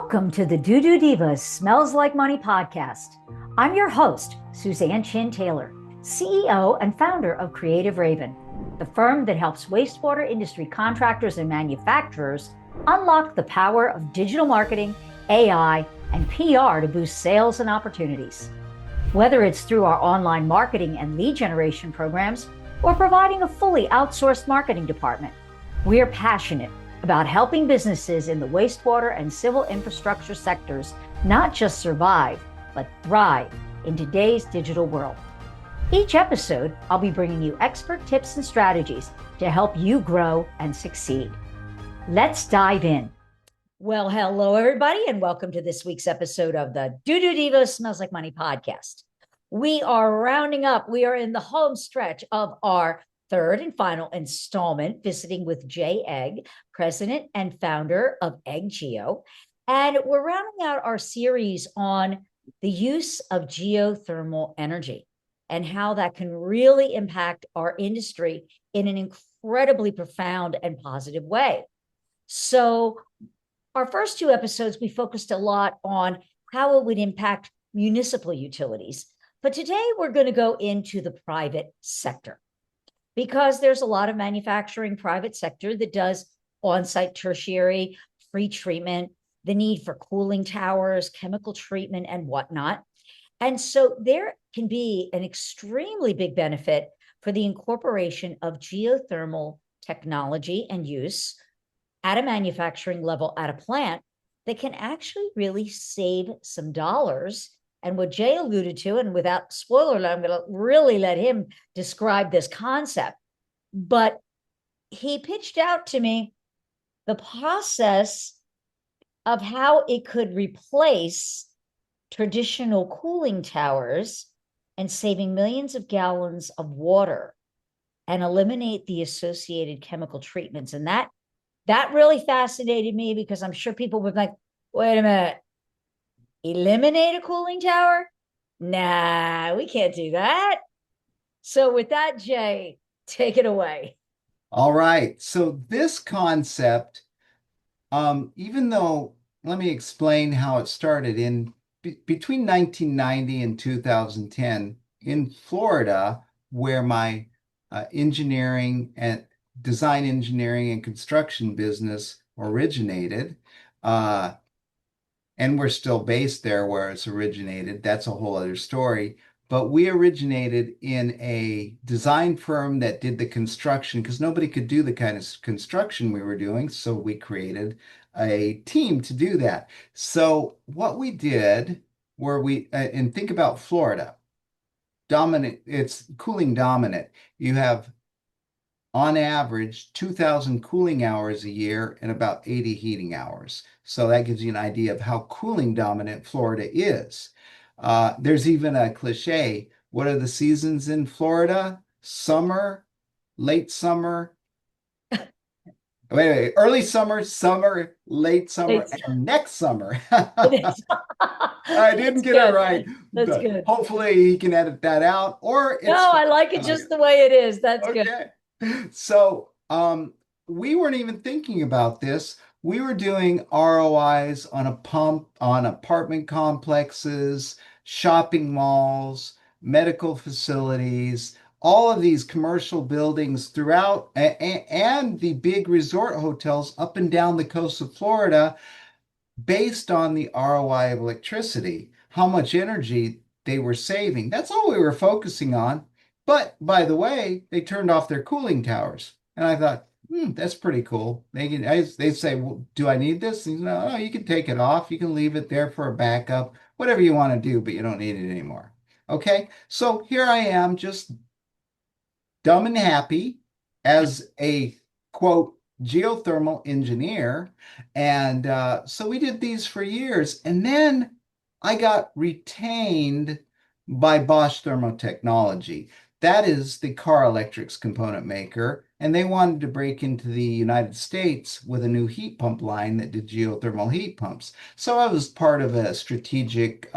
Welcome to the Doodoo Divas Smells Like Money podcast. I'm your host, Suzanne Chin Taylor, CEO and founder of Creative Raven, the firm that helps wastewater industry contractors and manufacturers unlock the power of digital marketing, AI, and PR to boost sales and opportunities. Whether it's through our online marketing and lead generation programs or providing a fully outsourced marketing department, we are passionate about helping businesses in the wastewater and civil infrastructure sectors not just survive, but thrive in today's digital world. Each episode, I'll be bringing you expert tips and strategies to help you grow and succeed. Let's dive in. Well, hello, everybody, and welcome to this week's episode of the Doodoo Divas Smells Like Money podcast. We are rounding up. We are in the home stretch of our third and final installment, visiting with Jay Egg, president and founder of Egg Geo. And we're rounding out our series on the use of geothermal energy and how that can really impact our industry in an incredibly profound and positive way. So our first two episodes, we focused a lot on how it would impact municipal utilities. But today we're going to go into the private sector, because there's a lot of manufacturing private sector that does on-site tertiary free treatment, the need for cooling towers, chemical treatment, and whatnot. And so there can be an extremely big benefit for the incorporation of geothermal technology and use at a manufacturing level at a plant that can actually really save some dollars. And what Jay alluded to, and without spoiler alert, I'm going to really let him describe this concept. But he pitched out to me the process of how it could replace traditional cooling towers and saving millions of gallons of water and eliminate the associated chemical treatments. And that really fascinated me, because I'm sure people would be like, wait a minute, eliminate a cooling tower? Nah, we can't do that. So with that, Jay, take it away. All right. So this concept, even though, let me explain how it started. Between 1990 and 2010 in Florida, where my engineering and design engineering and construction business originated, and we're still based there where it's originated. That's a whole other story. But we originated in a design firm that did the construction because nobody could do the kind of construction we were doing. So we created a team to do that. So what we did were and think about Florida, dominant, it's cooling dominant. You have on average 2,000 cooling hours a year and about 80 heating hours. So that gives you an idea of how cooling dominant Florida is. There's even a cliche. What are the seasons in Florida? Summer, late summer, early summer, summer, late summer, and next summer. I didn't get it right. That's good. Hopefully he can edit that out. No, I like it just the way it is. That's good. So we weren't even thinking about this. We were doing ROIs on a pump on apartment complexes, shopping malls, medical facilities, all of these commercial buildings throughout, and the big resort hotels up and down the coast of Florida, based on the ROI of electricity, how much energy they were saving. That's all we were focusing on. But by the way, they turned off their cooling towers. And I thought, that's pretty cool. They say, well, do I need this? And, no, you can take it off. You can leave it there for a backup, whatever you want to do, but you don't need it anymore. Okay. So here I am, just dumb and happy as a quote, geothermal engineer. And so we did these for years. And then I got retained by Bosch Thermotechnology. That is the car electrics component maker. And they wanted to break into the United States with a new heat pump line that did geothermal heat pumps. So I was part of a strategic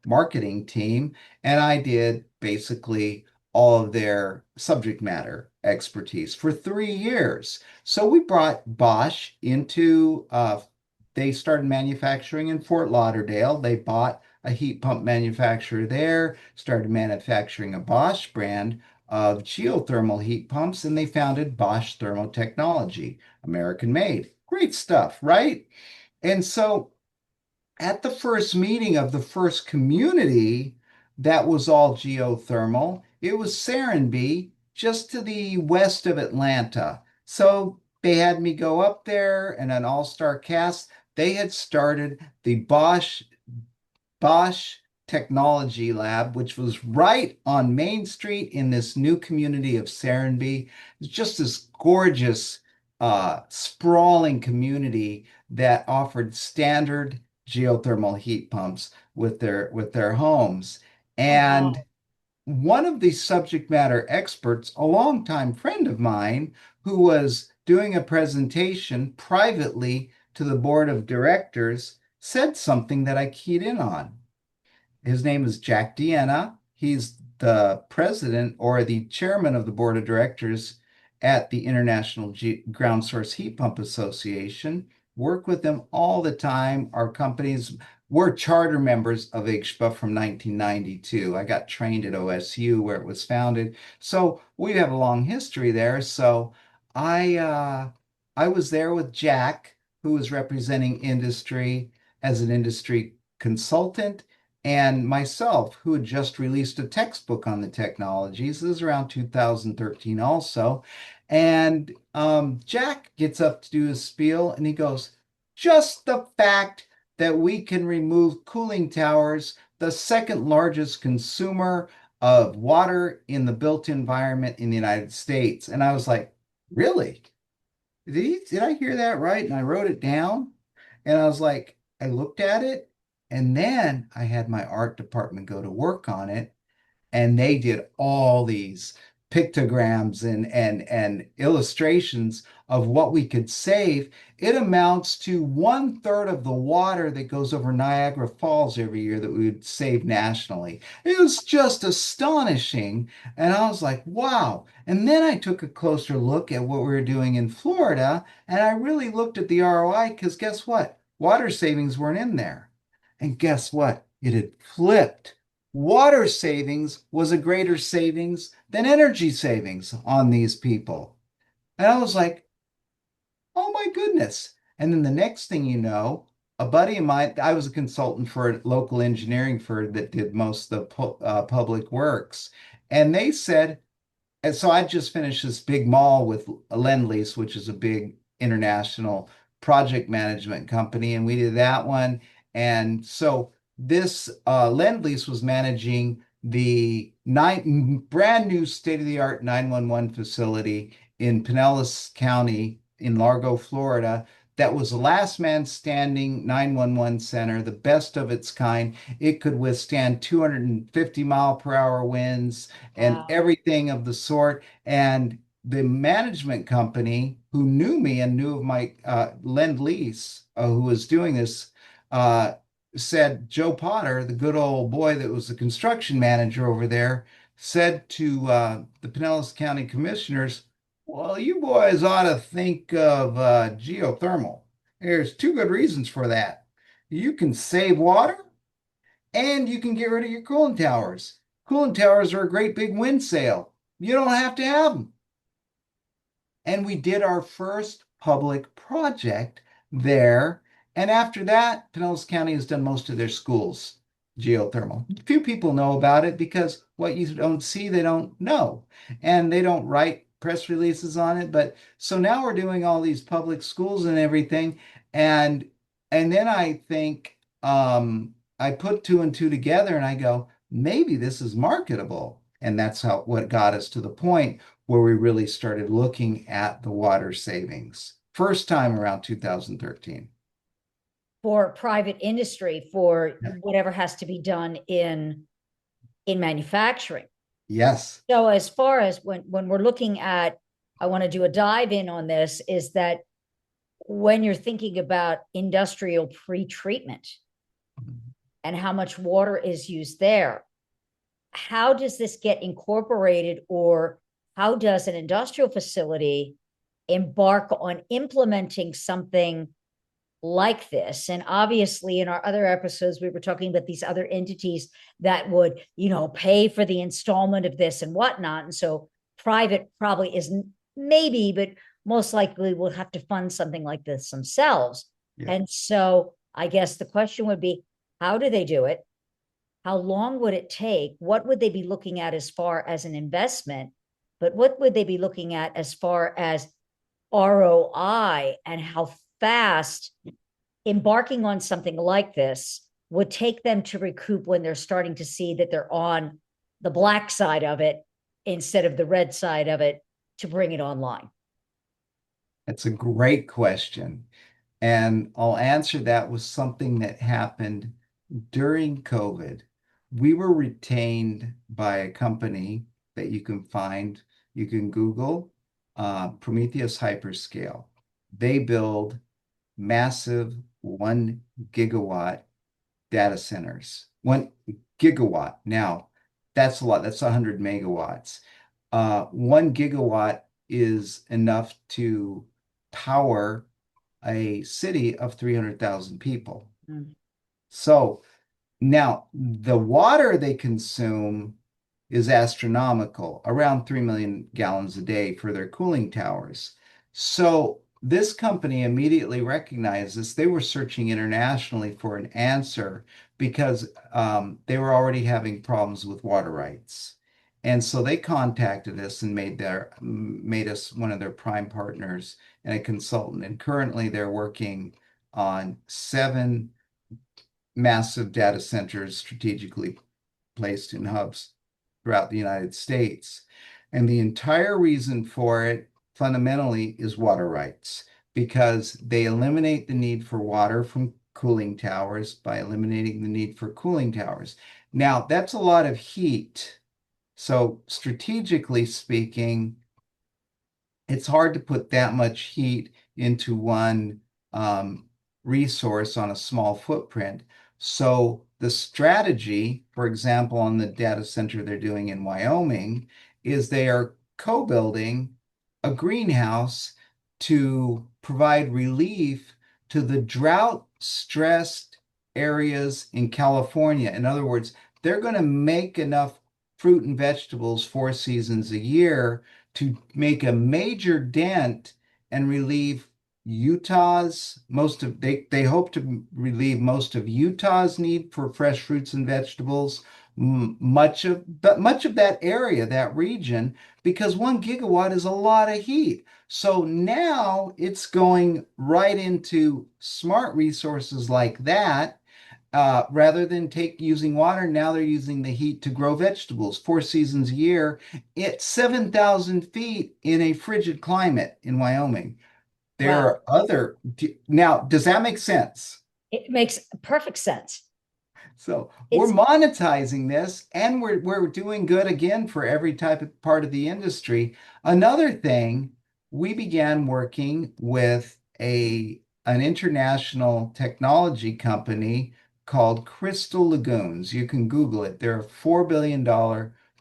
marketing team, and I did basically all of their subject matter expertise for 3 years. So we brought Bosch into they started manufacturing in Fort Lauderdale. They bought a heat pump manufacturer there, started manufacturing a Bosch brand of geothermal heat pumps, and they founded Bosch Thermotechnology, American made. Great stuff, right? And so at the first meeting of the first community that was all geothermal, it was Serenbe, just to the west of Atlanta. So they had me go up there and an all-star cast. They had started the Bosch Technology Lab, which was right on Main Street in this new community of Serenbe. It's just this gorgeous, sprawling community that offered standard geothermal heat pumps with their homes. Oh, And wow. one of the subject matter experts, a longtime friend of mine, who was doing a presentation privately to the board of directors, said something that I keyed in on. His name is Jack Deanna. He's the president or the chairman of the board of directors at the International Ground Source Heat Pump Association. Work with them all the time. Our companies, we're charter members of IGSHPA from 1992. I got trained at OSU where it was founded. So we have a long history there. So I uh, I was there with Jack, who was representing industry as an industry consultant, and myself, who had just released a textbook on the technologies. This is around 2013 also. And Jack gets up to do his spiel and he goes, just the fact that we can remove cooling towers, the second largest consumer of water in the built environment in the United States. And I was like, really? Did I hear that right? And I wrote it down. And I was like, I looked at it, and then I had my art department go to work on it, and they did all these pictograms and illustrations of what we could save. It amounts to 1/3 of the water that goes over Niagara Falls every year that we would save nationally. It was just astonishing. And I was like, wow. And then I took a closer look at what we were doing in Florida, and I really looked at the ROI because guess what? Water savings weren't in there. And guess what? It had flipped. Water savings was a greater savings than energy savings on these people. And I was like, oh my goodness. And then the next thing you know, a buddy of mine, I was a consultant for a local engineering firm that did most of the public works. And they said, and so I just finished this big mall with Lend-Lease, which is a big international project management company, and we did that one. And so this Lend-Lease was managing the brand new state-of-the-art 911 facility in Pinellas County in Largo, Florida. That was the last man standing 911 center, the best of its kind. It could withstand 250-mile-per-hour winds and Wow. everything of the sort. And the management company who knew me and knew of my Lend-Lease, who was doing this, uh, said Joe Potter, the good old boy that was the construction manager over there, said to the Pinellas County commissioners, well, you boys ought to think of geothermal. There's two good reasons for that. You can save water and you can get rid of your cooling towers. Cooling towers are a great big wind sail. You don't have to have them. And we did our first public project there. And after that, Pinellas County has done most of their schools geothermal. Few people know about it because what you don't see, they don't know. And they don't write press releases on it. But so now we're doing all these public schools and everything. And then I think I put two and two together and I go, maybe this is marketable. And that's how what got us to the point where we really started looking at the water savings. First time around 2013. For private industry, for whatever has to be done in manufacturing. Yes. So as far as when we're looking at, I want to do a dive in on this, is that when you're thinking about industrial pre-treatment and how much water is used there, how does this get incorporated, or how does an industrial facility embark on implementing something like this. And obviously, in our other episodes, we were talking about these other entities that would, pay for the installment of this and whatnot. And so private probably isn't, maybe, but most likely will have to fund something like this themselves. Yeah. And so I guess the question would be, how do they do it? How long would it take? What would they be looking at as far as an investment? But what would they be looking at as far as ROI, and how fast embarking on something like this would take them to recoup when they're starting to see that they're on the black side of it instead of the red side of it to bring it online? That's a great question. And I'll answer that with something that happened during COVID. We were retained by a company that you can find, you can Google Prometheus Hyperscale. They build massive 1 gigawatt data centers. 1 gigawatt. Now, that's a lot. That's 100 megawatts. 1 gigawatt is enough to power a city of 300,000 people. Mm. So now the water they consume is astronomical, around 3 million gallons a day for their cooling towers. So this company immediately recognized this. They were searching internationally for an answer because they were already having problems with water rights. And so they contacted us and made us one of their prime partners and a consultant. And currently they're working on 7 massive data centers strategically placed in hubs throughout the United States. And the entire reason for it fundamentally is water rights, because they eliminate the need for water from cooling towers by eliminating the need for cooling towers. Now, that's a lot of heat. So, strategically speaking, it's hard to put that much heat into one resource on a small footprint. So the strategy, for example, on the data center they're doing in Wyoming, is they are co-building a greenhouse to provide relief to the drought-stressed areas in California. In other words, they're going to make enough fruit and vegetables 4 seasons a year to make a major dent and relieve Utah's most of they hope to relieve most of Utah's need for fresh fruits and vegetables, much of that area, that region, because 1 gigawatt is a lot of heat. So now it's going right into smart resources like that. Rather than using water, now they're using the heat to grow vegetables 4 seasons a year at 7,000 feet in a frigid climate in Wyoming. There Wow. are now, does that make sense? It makes perfect sense. So we're It's monetizing this and we're doing good again for every type of part of the industry. Another thing, we began working with an international technology company called Crystal Lagoons. You can Google it. They're a $4 billion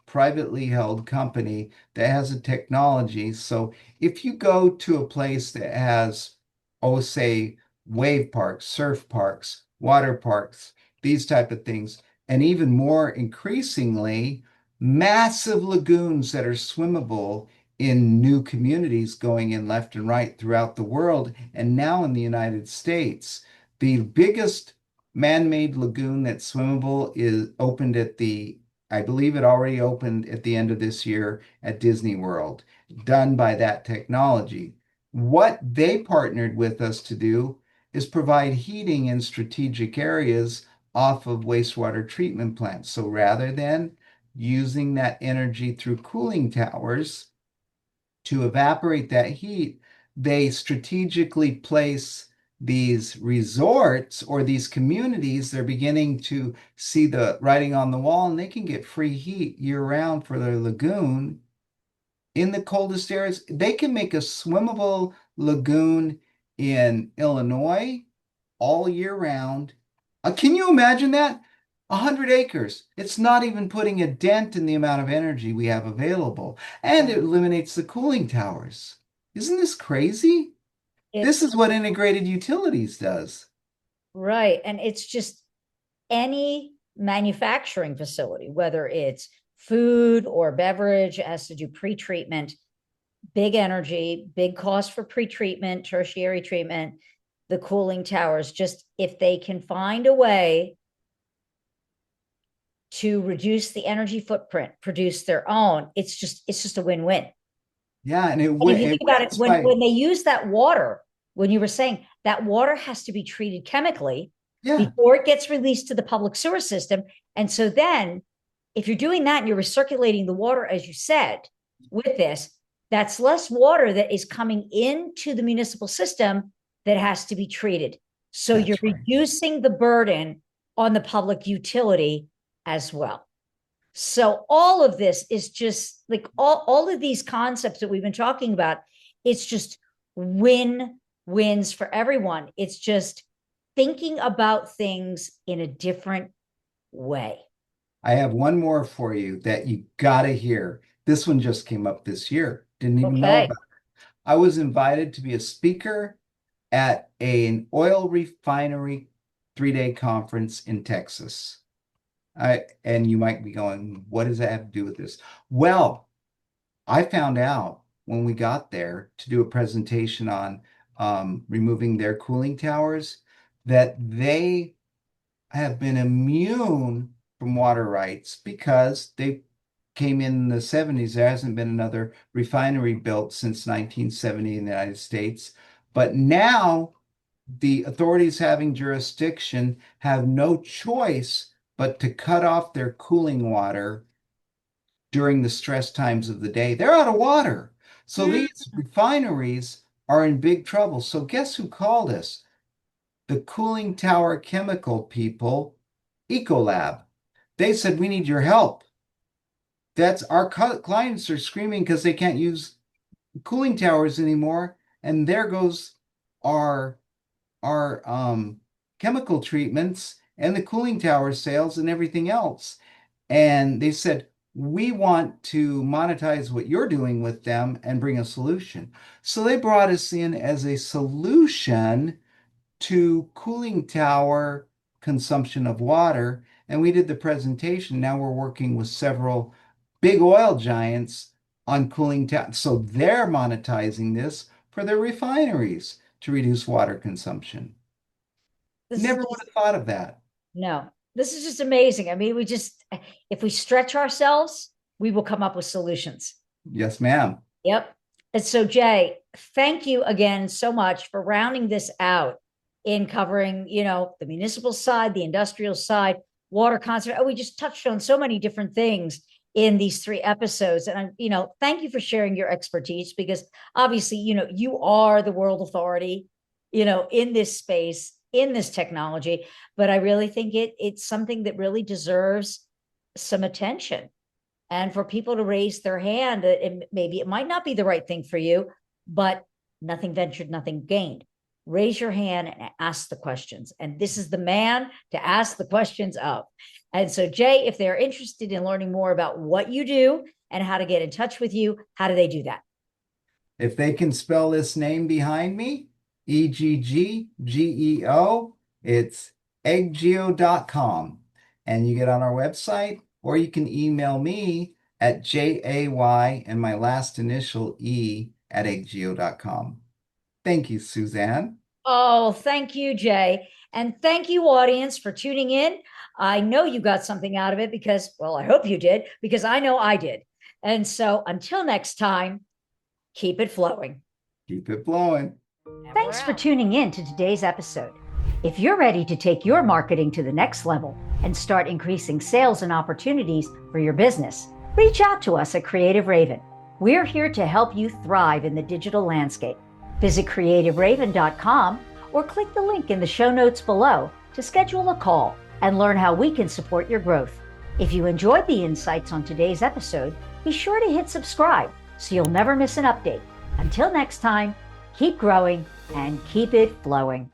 privately held company that has a technology. So if you go to a place that has, oh, say, wave parks, surf parks, water parks, these type of things, and even more increasingly, massive lagoons that are swimmable in new communities going in left and right throughout the world, and now in the United States. The biggest man-made lagoon that's swimmable is opened I believe it already opened at the end of this year at Disney World, done by that technology. What they partnered with us to do is provide heating in strategic areas off of wastewater treatment plants. So rather than using that energy through cooling towers to evaporate that heat, they strategically place these resorts or these communities. They're beginning to see the writing on the wall, and they can get free heat year round for their lagoon in the coldest areas. They can make a swimmable lagoon in Illinois all year round. Can you imagine that? 100 acres. It's not even putting a dent in the amount of energy we have available, and it eliminates the cooling towers. Isn't this crazy? This is what integrated utilities does. Right. And it's just any manufacturing facility, whether it's food or beverage, has to do pre-treatment, big energy, big cost for pre-treatment, tertiary treatment, the cooling towers. Just if they can find a way to reduce the energy footprint, produce their own, it's just a win-win. Yeah, and And if you it think about it, wins when by they use that water, when you were saying that water has to be treated chemically yeah, before it gets released to the public sewer system. And so then if you're doing that and you're recirculating the water, as you said, with this, that's less water that is coming into the municipal system that has to be treated. So you're that's right. reducing the burden on the public utility as well. So all of this is just like all of these concepts that we've been talking about, it's just wins for everyone. It's just thinking about things in a different way. I have one more for you that you gotta hear. This one just came up this year. Didn't even know Okay. about it. I was invited to be a speaker at an oil refinery 3-day conference in Texas. And you might be going, what does that have to do with this? Well, I found out when we got there to do a presentation on removing their cooling towers that they have been immune from water rights because they came in the 70s. There hasn't been another refinery built since 1970 in the United States. But now the authorities having jurisdiction have no choice but to cut off their cooling water during the stress times of the day. They're out of water. So Mm. these refineries are in big trouble. So guess who called us? The cooling tower chemical people, Ecolab. They said, we need your help. That's our clients are screaming because they can't use cooling towers anymore. And there goes our chemical treatments and the cooling tower sales and everything else. And they said, we want to monetize what you're doing with them and bring a solution. So they brought us in as a solution to cooling tower consumption of water. And we did the presentation. Now we're working with several big oil giants on cooling tower. So they're monetizing this for their refineries to reduce water consumption. This is Never would just, have thought of that. no, this is just amazing. I mean, if we stretch ourselves, we will come up with solutions. Yes, ma'am. Yep. And so, Jay, thank you again so much for rounding this out in covering, the municipal side, the industrial side, water conservation. Oh, we just touched on so many different things in these 3 episodes. And thank you for sharing your expertise because obviously, you are the world authority, in this space, in this technology. But I really think it's something that really deserves some attention and for people to raise their hand. Maybe it might not be the right thing for you, but nothing ventured, nothing gained. Raise your hand and ask the questions. And this is the man to ask the questions of. And so, Jay, if they're interested in learning more about what you do and how to get in touch with you, how do they do that? If they can spell this name behind me, EGGGEO, it's egggeo.com. And you get on our website, or you can email me at JAY and my last initial E at egggeo.com. Thank you, Suzanne. Oh, thank you, Jay. And thank you, audience, for tuning in. I know you got something out of it because, well, I hope you did, because I know I did. And so until next time, keep it flowing. Keep it blowing. Thanks for tuning in to today's episode. If you're ready to take your marketing to the next level and start increasing sales and opportunities for your business, reach out to us at Creative Raven. We're here to help you thrive in the digital landscape. Visit creativeraven.com or click the link in the show notes below to schedule a call and learn how we can support your growth. If you enjoyed the insights on today's episode, be sure to hit subscribe so you'll never miss an update. Until next time, keep growing and keep it flowing.